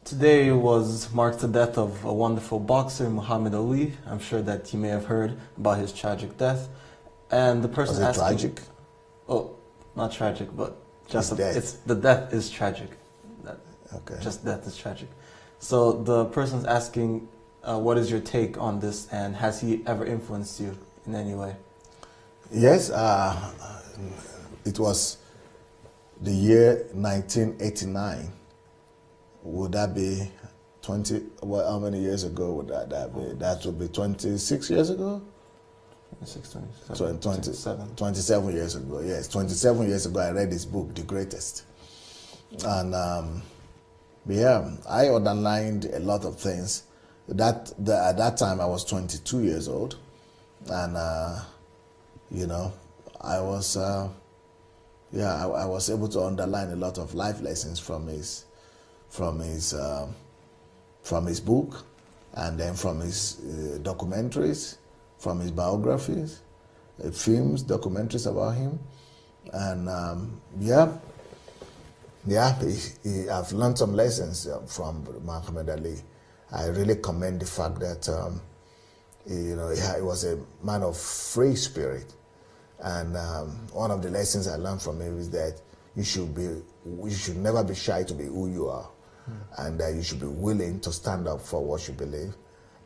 Today marks the death of a wonderful boxer, Muhammad Ali. I'm sure that you may have heard about his tragic death. And the person Was it asking, tragic? Oh, not tragic, but just death. the death is tragic. Okay. Just death is tragic. So the person's asking, what is your take on this, and has he ever influenced you in any way? Yes, it was the year 1989. Would that be 20? Well, how many years ago would that be? That would be 26 years ago? 26, 27. 27 years ago, yes. 27 years ago, I read his book, The Greatest. And yeah, I underlined a lot of things. At that time, I was 22 years old. And, you know, I was able to underline a lot of life lessons from his book, and then from his documentaries, from his biographies, films, documentaries about him, and I've learned some lessons from Muhammad Ali. I really commend the fact that he was a man of free spirit, and one of the lessons I learned from him is that you should never be shy to be who you are. And you should be willing to stand up for what you believe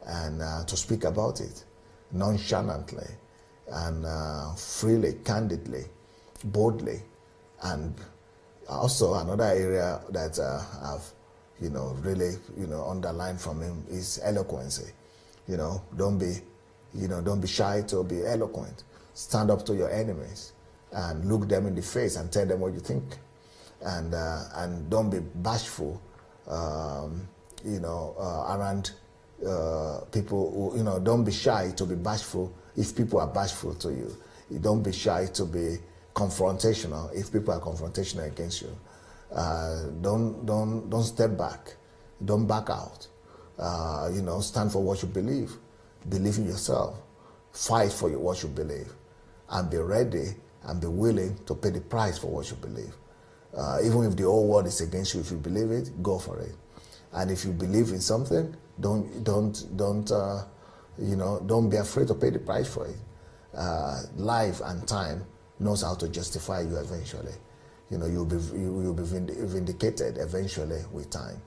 and to speak about it nonchalantly and freely, candidly, boldly. And also another area that I've really underlined from him is eloquency. Don't be shy to be eloquent. Stand up to your enemies and look them in the face and tell them what you think. And don't be bashful. Around people who, don't be shy to be bashful if people are bashful to you. You don't be shy to be confrontational if people are confrontational against you. Don't step back. Don't back out. Stand for what you believe. Believe in yourself. Fight for what you believe. And be ready and be willing to pay the price for what you believe. Even if the whole world is against you, if you believe it, go for it. And if you believe in something, don't be afraid to pay the price for it. Life and time knows how to justify you eventually. You'll be vindicated eventually with time.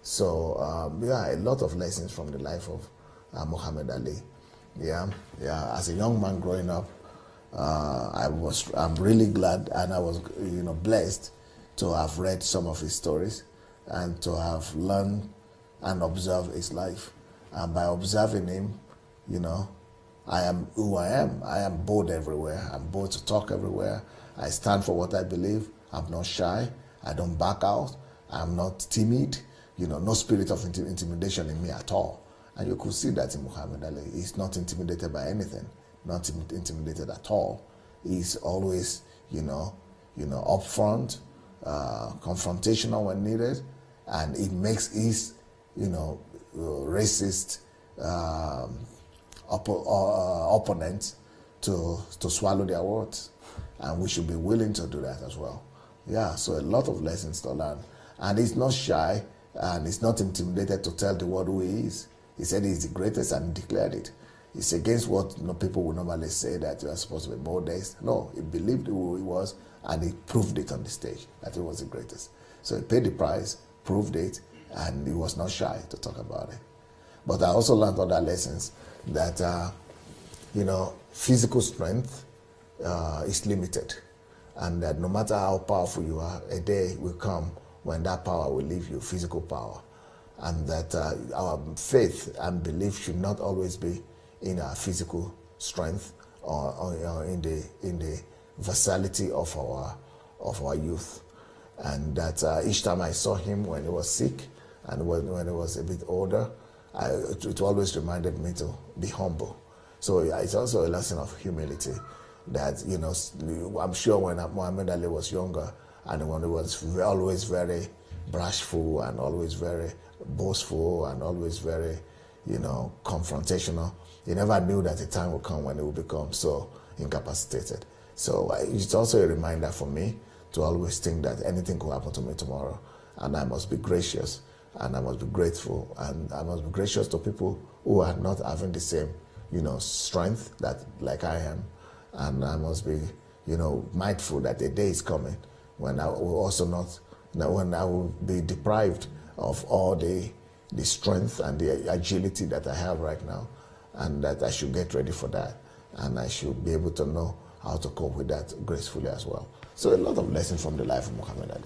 So a lot of lessons from the life of Muhammad Ali. As a young man growing up, I'm really glad, and I was blessed to have read some of his stories and to have learned and observed his life. And by observing him, I am who I am. I am bold everywhere. I'm bold to talk everywhere. I stand for what I believe. I'm not shy. I don't back out. I'm not timid. No spirit of intimidation in me at all. And you could see that in Muhammad Ali. He's not intimidated by anything, not intimidated at all. He's always, upfront, confrontational when needed, and it makes his, racist opponents to swallow their words, and we should be willing to do that as well. So a lot of lessons to learn, and he's not shy, and he's not intimidated to tell the world who he is. He said he's the greatest and declared it. It's against what people would normally say, that you are supposed to be modest. No, he believed who he was, and he proved it on the stage that he was the greatest. So he paid the price, proved it, and he was not shy to talk about it. But I also learned other lessons that, physical strength is limited, and that no matter how powerful you are, a day will come when that power will leave you, physical power, and that our faith and belief should not always be in our physical strength or in the versatility of our youth. And that each time I saw him when he was sick and when he was a bit older, it always reminded me to be humble. So it's also a lesson of humility, that I'm sure when Muhammad Ali was younger and when he was always very bashful and always very boastful and always very confrontational, he never knew that a time would come when he would become so incapacitated. So it's also a reminder for me to always think that anything could happen to me tomorrow, and I must be gracious and I must be grateful, and I must be gracious to people who are not having the same, strength that like I am, and I must be, mindful that a day is coming when I will also not, when I will be deprived of all the strength and the agility that I have right now, and that I should get ready for that, and I should be able to know how to cope with that gracefully as well. So a lot of lessons from the life of Muhammad Ali.